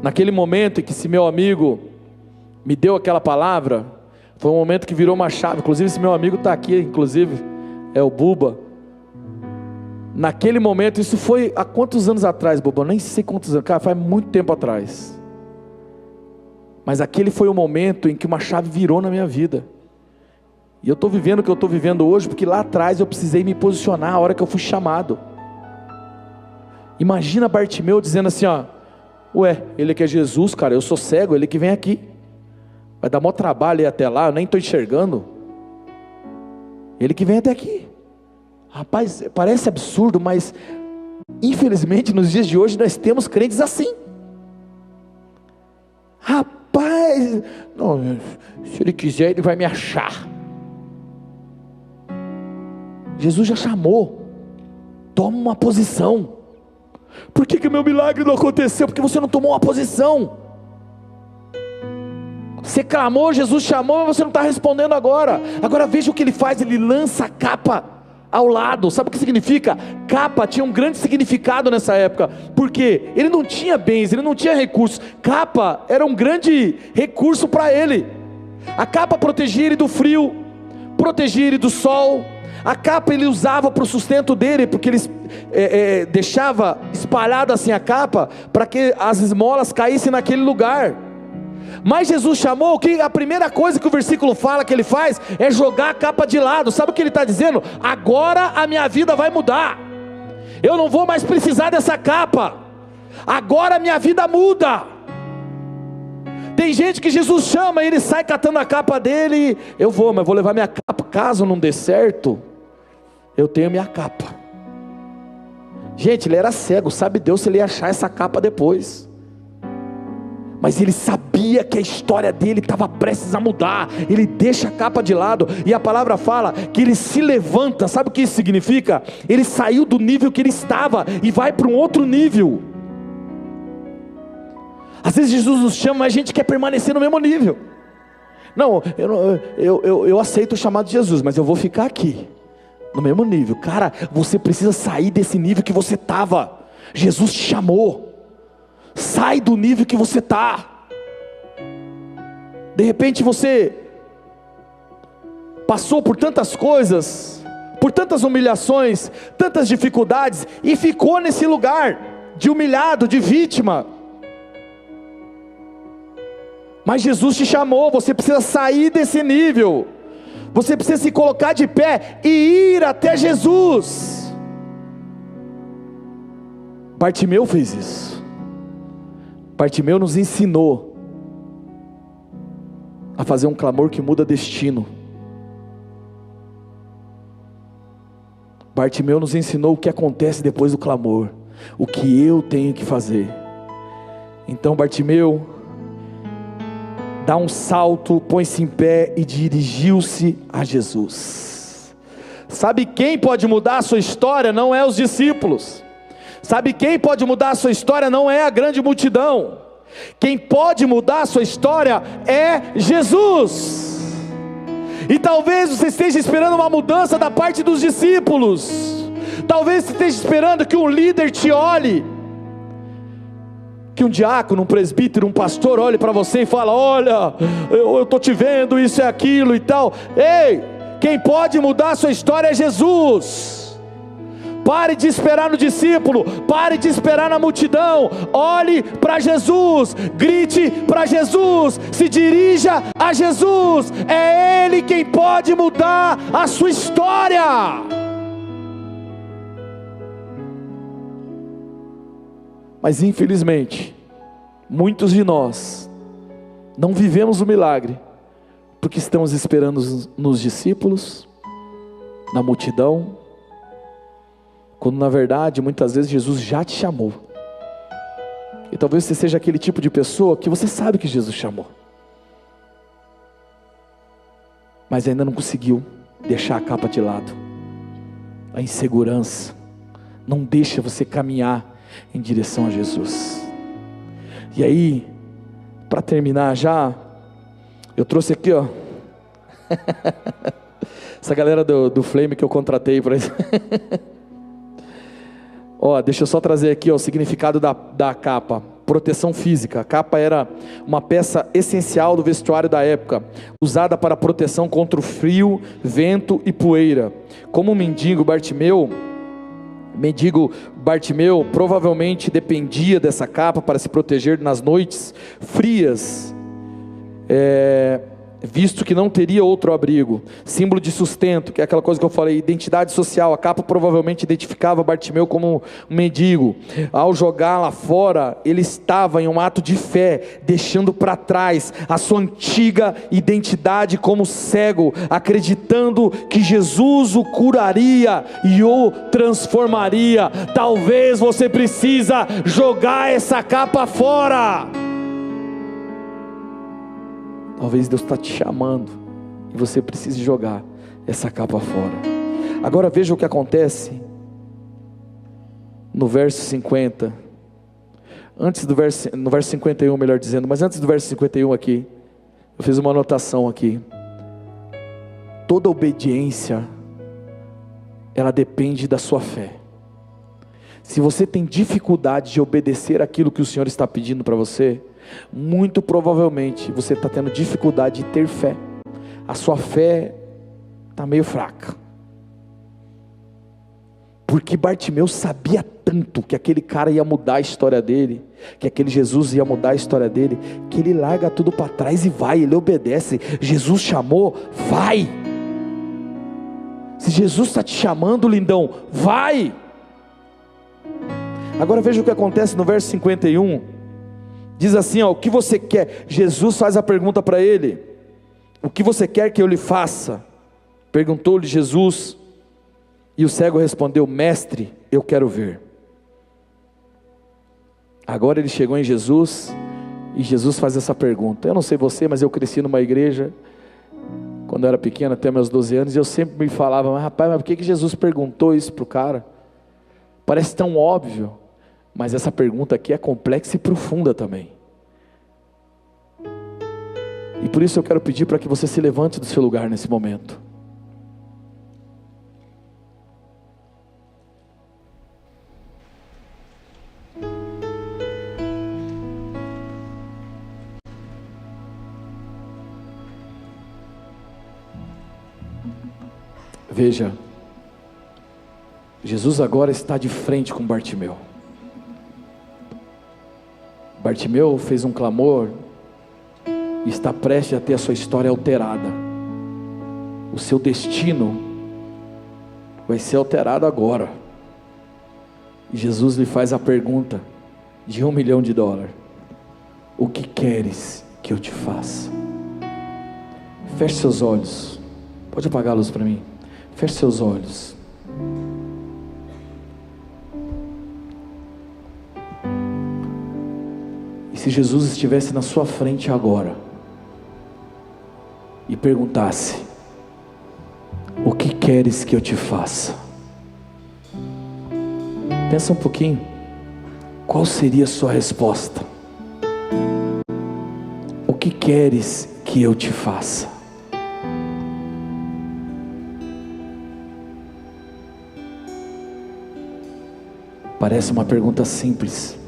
Naquele momento em que esse meu amigo me deu aquela palavra, foi um momento que virou uma chave. Inclusive esse meu amigo está aqui, inclusive, é o Buba. Naquele momento, isso foi há quantos anos atrás, Buba? Eu nem sei quantos anos, cara, faz muito tempo atrás. Mas aquele foi o momento em que uma chave virou na minha vida. E eu estou vivendo o que eu estou vivendo hoje, porque lá atrás eu precisei me posicionar a hora que eu fui chamado. Imagina Bartimeu dizendo assim, ué, ele que é Jesus, cara, eu sou cego, ele que vem aqui. Vai dar maior trabalho ir até lá, eu nem estou enxergando. Ele que vem até aqui. Rapaz, parece absurdo, mas infelizmente nos dias de hoje nós temos crentes assim. Rapaz, não, se ele quiser ele vai me achar. Jesus já chamou. Toma uma posição. Por que o meu milagre não aconteceu? Porque você não tomou uma posição. Você clamou, Jesus chamou, mas você não está respondendo agora. Agora veja o que ele faz, ele lança a capa ao lado. Sabe o que significa? Capa tinha um grande significado nessa época, porque ele não tinha bens, ele não tinha recursos. Capa era um grande recurso para ele. A capa protegia ele do frio, protegia ele do sol. A capa ele usava para o sustento dele, porque ele deixava espalhada assim a capa, para que as esmolas caíssem naquele lugar. Mas Jesus chamou, que a primeira coisa que o versículo fala que ele faz, é jogar a capa de lado. Sabe o que ele está dizendo? Agora a minha vida vai mudar, eu não vou mais precisar dessa capa, agora a minha vida muda. Tem gente que Jesus chama e ele sai catando a capa dele, mas vou levar minha capa, caso não dê certo, eu tenho minha capa. Gente, ele era cego, sabe Deus se ele ia achar essa capa depois, mas ele sabia que a história dele estava prestes a mudar. Ele deixa a capa de lado, e a palavra fala que ele se levanta. Sabe o que isso significa? Ele saiu do nível que ele estava e vai para um outro nível. Às vezes Jesus nos chama, mas a gente quer permanecer no mesmo nível. Não, eu aceito o chamado de Jesus, mas eu vou ficar aqui no mesmo nível. Cara, você precisa sair desse nível que você estava. Jesus te chamou. Sai do nível que você está. De repente você passou por tantas coisas, por tantas humilhações, tantas dificuldades, e ficou nesse lugar de humilhado, de vítima. Mas Jesus te chamou, você precisa sair desse nível, você precisa se colocar de pé e ir até Jesus. Bartimeu fez isso. Bartimeu nos ensinou a fazer um clamor que muda destino. Bartimeu nos ensinou o que acontece depois do clamor, o que eu tenho que fazer. Então Bartimeu dá um salto, põe-se em pé e dirigiu-se a Jesus. Sabe quem pode mudar a sua história? Não é os discípulos. Sabe quem pode mudar a sua história? Não é a grande multidão. Quem pode mudar a sua história é Jesus. E talvez você esteja esperando uma mudança da parte dos discípulos. Talvez você esteja esperando que um líder te olhe, que um diácono, um presbítero, um pastor olhe para você e fala: olha, eu estou te vendo, isso é aquilo e tal. Ei, quem pode mudar a sua história é Jesus. Pare de esperar no discípulo, pare de esperar na multidão, olhe para Jesus, grite para Jesus, se dirija a Jesus. É Ele quem pode mudar a sua história. Mas infelizmente, muitos de nós não vivemos o milagre, porque estamos esperando nos discípulos, na multidão, quando na verdade, muitas vezes Jesus já te chamou. E talvez você seja aquele tipo de pessoa que você sabe que Jesus chamou, mas ainda não conseguiu deixar a capa de lado. A insegurança não deixa você caminhar em direção a Jesus. E aí, para terminar já, eu trouxe aqui, ó, essa galera do Flame que eu contratei para isso. Ó, deixa eu só trazer aqui, ó, o significado da capa. Proteção física. A capa era uma peça essencial do vestuário da época, usada para proteção contra o frio, vento e poeira. Como o mendigo Bartimeu provavelmente dependia dessa capa para se proteger nas noites frias, visto que não teria outro abrigo. Símbolo de sustento, que é aquela coisa que eu falei, identidade social. A capa provavelmente identificava Bartimeu como um mendigo. Ao jogá-la fora, ele estava em um ato de fé, deixando para trás a sua antiga identidade como cego, acreditando que Jesus o curaria e o transformaria. Talvez você precisa jogar essa capa fora. Talvez Deus está te chamando e você precise jogar essa capa fora. Agora veja o que acontece no verso 50. No verso 51, melhor dizendo, mas antes do verso 51 aqui, eu fiz uma anotação aqui. Toda obediência, ela depende da sua fé. Se você tem dificuldade de obedecer aquilo que o Senhor está pedindo para você, muito provavelmente você está tendo dificuldade de ter fé. A sua fé está meio fraca. Porque Bartimeu sabia tanto que aquele cara ia mudar a história dele, que aquele Jesus ia mudar a história dele, que ele larga tudo para trás e vai, ele obedece. Jesus chamou, vai. Se Jesus está te chamando, lindão, vai. Agora veja o que acontece no verso 51. Diz assim, ó, o que você quer? Jesus faz a pergunta para ele: o que você quer que eu lhe faça? Perguntou-lhe Jesus, e o cego respondeu: mestre, eu quero ver. Agora ele chegou em Jesus, e Jesus faz essa pergunta. Eu não sei você, mas eu cresci numa igreja, quando eu era pequeno, até meus 12 anos, e eu sempre me falava: mas rapaz, mas por que Jesus perguntou isso para o cara? Parece tão óbvio. Mas essa pergunta aqui é complexa e profunda também. E por isso eu quero pedir para que você se levante do seu lugar nesse momento. Veja, Jesus agora está de frente com Bartimeu. Bartimeu fez um clamor e está prestes a ter a sua história alterada. O seu destino vai ser alterado agora. E Jesus lhe faz a pergunta de $1 milhão: o que queres que eu te faça? Feche seus olhos. Pode apagar a luz para mim. Feche seus olhos. E se Jesus estivesse na sua frente agora e perguntasse: o que queres que eu te faça? Pensa um pouquinho. Qual seria a sua resposta? O que queres que eu te faça? Parece uma pergunta simples,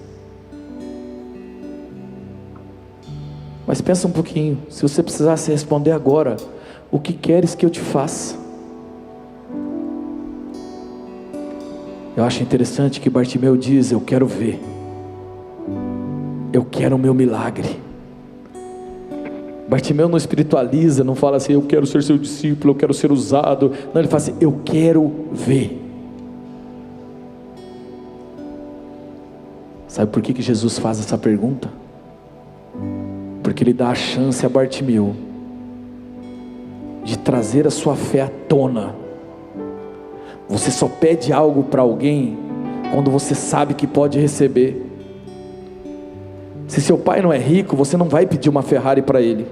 mas pensa um pouquinho. Se você precisasse responder agora: o que queres que eu te faça? Eu acho interessante que Bartimeu diz: eu quero ver, eu quero o meu milagre. Bartimeu não espiritualiza, não fala assim: eu quero ser seu discípulo, eu quero ser usado. Não, ele fala assim: eu quero ver. Sabe por que Jesus faz essa pergunta? Porque ele dá a chance a Bartimeu de trazer a sua fé à tona. Você só pede algo para alguém quando você sabe que pode receber. Se seu pai não é rico, você não vai pedir uma Ferrari para ele,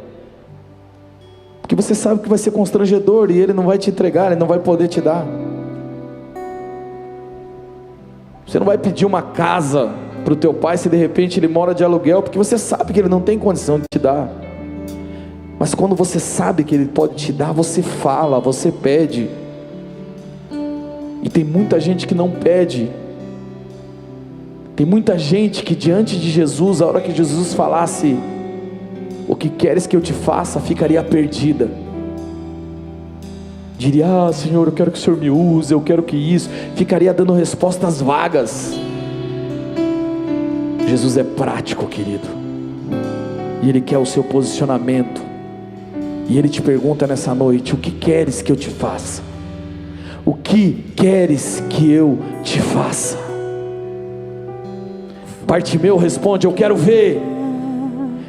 porque você sabe que vai ser constrangedor e ele não vai te entregar, ele não vai poder te dar. Você não vai pedir uma casa para o teu pai se de repente ele mora de aluguel, porque você sabe que ele não tem condição de te dar. Mas quando você sabe que ele pode te dar, você fala, você pede. E tem muita gente que não pede. Tem muita gente que diante de Jesus, a hora que Jesus falasse: o que queres que eu te faça, ficaria perdida. Diria: ah, Senhor, eu quero que o Senhor me use, eu quero que isso. Ficaria dando respostas vagas. Jesus é prático, querido, e Ele quer o seu posicionamento. E Ele te pergunta nessa noite: o que queres que eu te faça? O que queres que eu te faça? Bartimeu responde: eu quero ver.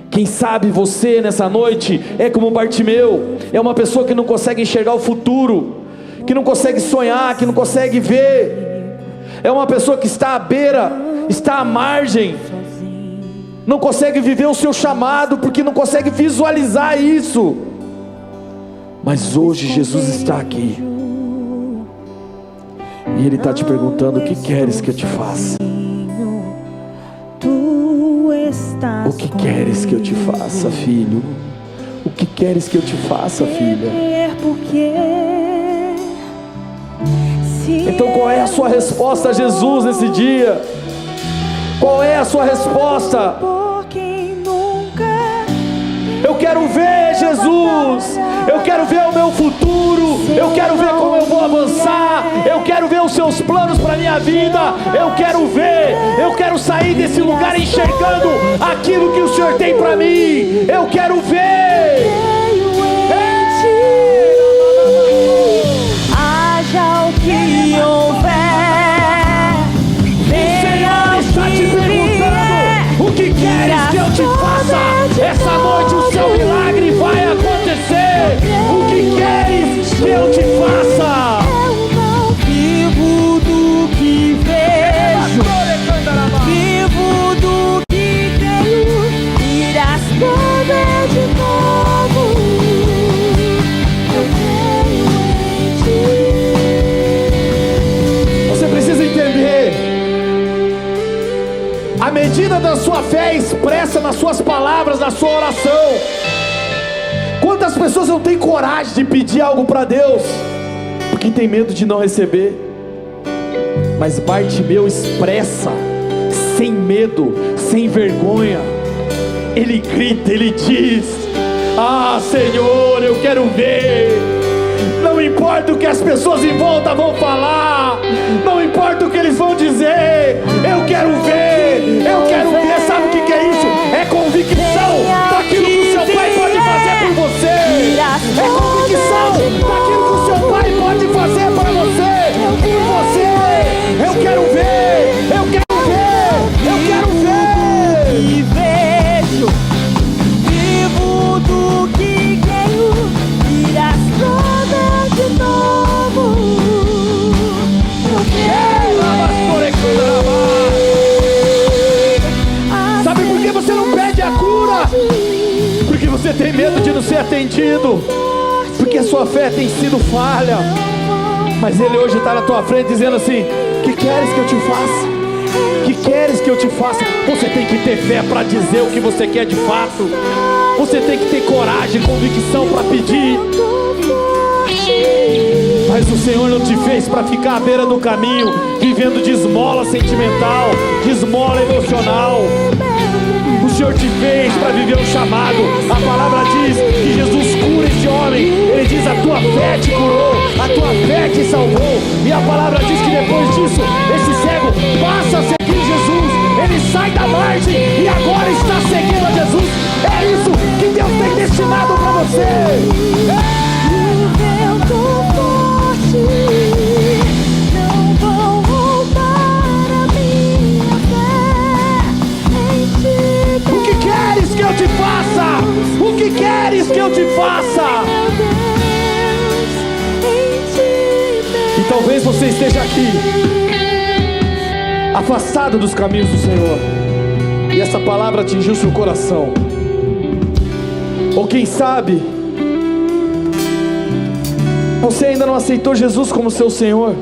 Quem sabe você nessa noite é como Bartimeu, é uma pessoa que não consegue enxergar o futuro, que não consegue sonhar, que não consegue ver, é uma pessoa que está à beira, está à margem, não consegue viver o seu chamado, porque não consegue visualizar isso. Mas hoje Jesus está aqui, e Ele está te perguntando: o que queres que eu te faça? O que queres que eu te faça, filho? O que queres que eu te faça, filha? Então qual é a sua resposta a Jesus nesse dia? Qual é a sua resposta? Eu quero ver Jesus, eu quero ver o meu futuro, eu quero ver como eu vou avançar, eu quero ver os seus planos para a minha vida, eu quero sair desse lugar enxergando aquilo que o Senhor tem para mim, eu quero ver. Haja o que houver, o Senhor está te perguntando: o que queres que eu te faça? Essa noite o seu milagre vai acontecer. O que queres que eu te faça? eu não vivo do que vejo, vivo do que tenho. Irás poder de novo, eu creio em ti. Você precisa entender: a medida da sua fé é expressa nas suas palavras, na sua oração. Quantas pessoas não têm coragem de pedir algo para Deus, porque tem medo de não receber? Mas Bartimeu expressa, sem medo, sem vergonha. Ele grita, ele diz: ah, Senhor, eu quero ver. Não importa o que as pessoas em volta vão falar, não importa quero ver, sabe o que é isso? É convicção daquilo que o seu pai pode fazer por você. É convicção daquilo que o seu pai pode fazer por você. Eu quero ver, eu quero ver, eu quero ver. E vejo, vivo do que creio, irás todas de novo. Eu quero. Sabe por que você não pede a cura? Porque você tem medo de não ser atendido, porque a sua fé tem sido falha. Mas Ele hoje está na tua frente dizendo assim: que queres que eu te faça? Que queres que eu te faça? Você tem que ter fé para dizer o que você quer de fato. Você tem que ter coragem, convicção para pedir. Mas o Senhor não te fez para ficar à beira do caminho, vivendo de esmola sentimental, de esmola emocional. O Senhor te fez para viver um chamado. A palavra diz que Jesus cura este homem. Ele diz: a tua fé te curou, a tua fé te salvou. E a palavra diz que depois disso, esse cego passa a seguir Jesus. Ele sai da margem e agora está seguindo a Jesus. É isso que Deus tem destinado para você. Não vão roubar a minha fé em ti. O que queres que eu te faça? O que queres que eu te faça? E talvez você esteja aqui, afastado dos caminhos do Senhor, e essa palavra atingiu seu coração. Ou quem sabe, você ainda não aceitou Jesus como seu Senhor,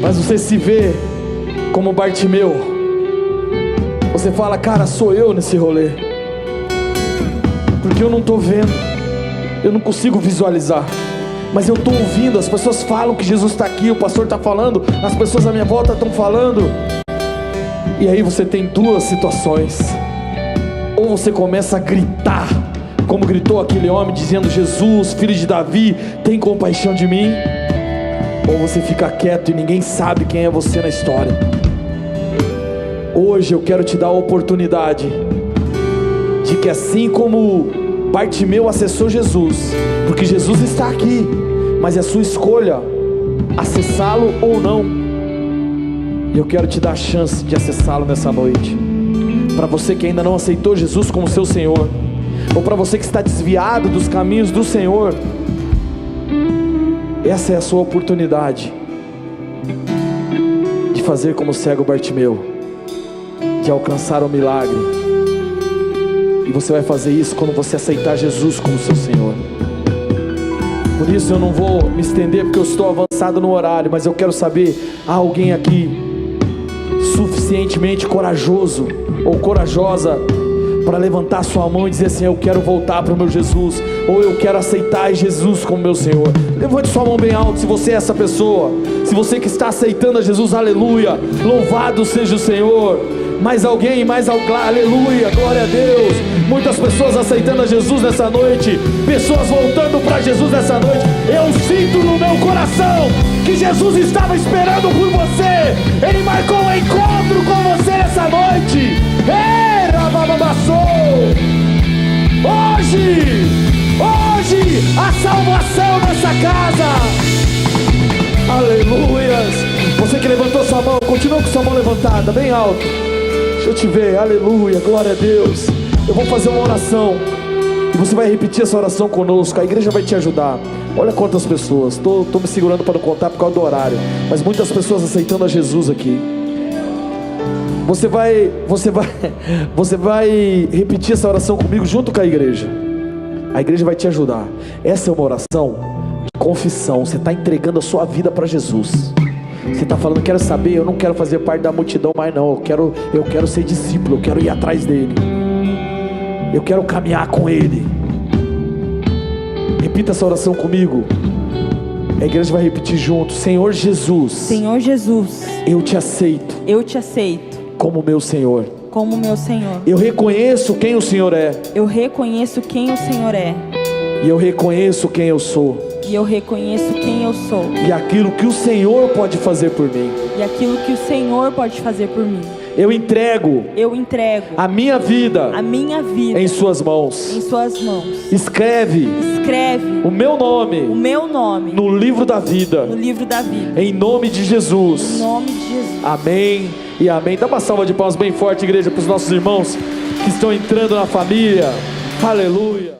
mas você se vê como Bartimeu. Você fala: cara, sou eu nesse rolê, porque eu não estou vendo, eu não consigo visualizar, mas eu estou ouvindo. As pessoas falam que Jesus está aqui, o pastor está falando, as pessoas à minha volta estão falando. E aí você tem duas situações: ou você começa a gritar, como gritou aquele homem, dizendo: Jesus, filho de Davi, tem compaixão de mim. Ou você fica quieto e ninguém sabe quem é você na história. Hoje eu quero te dar a oportunidade de que, assim como Bartimeu acessou Jesus, porque Jesus está aqui, mas é a sua escolha acessá-lo ou não. E eu quero te dar a chance de acessá-lo nessa noite. Para você que ainda não aceitou Jesus como seu Senhor, ou para você que está desviado dos caminhos do Senhor, essa é a sua oportunidade de fazer como o cego Bartimeu, de alcançar o milagre. E você vai fazer isso quando você aceitar Jesus como seu Senhor. Por isso eu não vou me estender, porque eu estou avançado no horário, mas eu quero saber: há alguém aqui suficientemente corajoso ou corajosa para levantar sua mão e dizer assim: eu quero voltar para o meu Jesus, ou eu quero aceitar Jesus como meu Senhor? Levante sua mão bem alto se você é essa pessoa. Se você que está aceitando a Jesus, aleluia, louvado seja o Senhor. Mais alguém, aleluia, glória a Deus. Muitas pessoas aceitando a Jesus nessa noite, pessoas voltando para Jesus nessa noite. Eu sinto no meu coração que Jesus estava esperando por você. Ele marcou um encontro com você nessa noite. Hoje, a salvação nessa casa. Aleluias. Você que levantou sua mão, continua com sua mão levantada, bem alto. Deixa eu te ver, aleluia, glória a Deus. Eu vou fazer uma oração e você vai repetir essa oração conosco. A igreja vai te ajudar. Olha quantas pessoas, estou me segurando para não contar por causa do horário, mas muitas pessoas aceitando a Jesus aqui. Você vai repetir essa oração comigo junto com a igreja. A igreja vai te ajudar. Essa é uma oração de confissão. Você está entregando a sua vida para Jesus. Você está falando: quero saber, eu não quero fazer parte da multidão mais não. Eu quero ser discípulo, eu quero ir atrás dele. Eu quero caminhar com ele. Repita essa oração comigo. A igreja vai repetir junto: Senhor Jesus. Senhor Jesus, eu te aceito. Eu te aceito como meu Senhor. Como meu Senhor. Eu reconheço quem o Senhor é. Eu reconheço quem o Senhor é. E eu reconheço quem eu sou. E eu reconheço quem eu sou. e aquilo que o Senhor pode fazer por mim. E aquilo que o Senhor pode fazer por mim. Eu entrego Eu entrego a minha vida a minha vida em suas mãos. em suas mãos. Escreve Escreve o meu o nome meu nome no livro da vida, no livro da vida. em nome de Em Jesus. nome de Jesus. Amém e amém. Dá uma salva de palmas bem forte, igreja, para os nossos irmãos que estão entrando na família. Aleluia.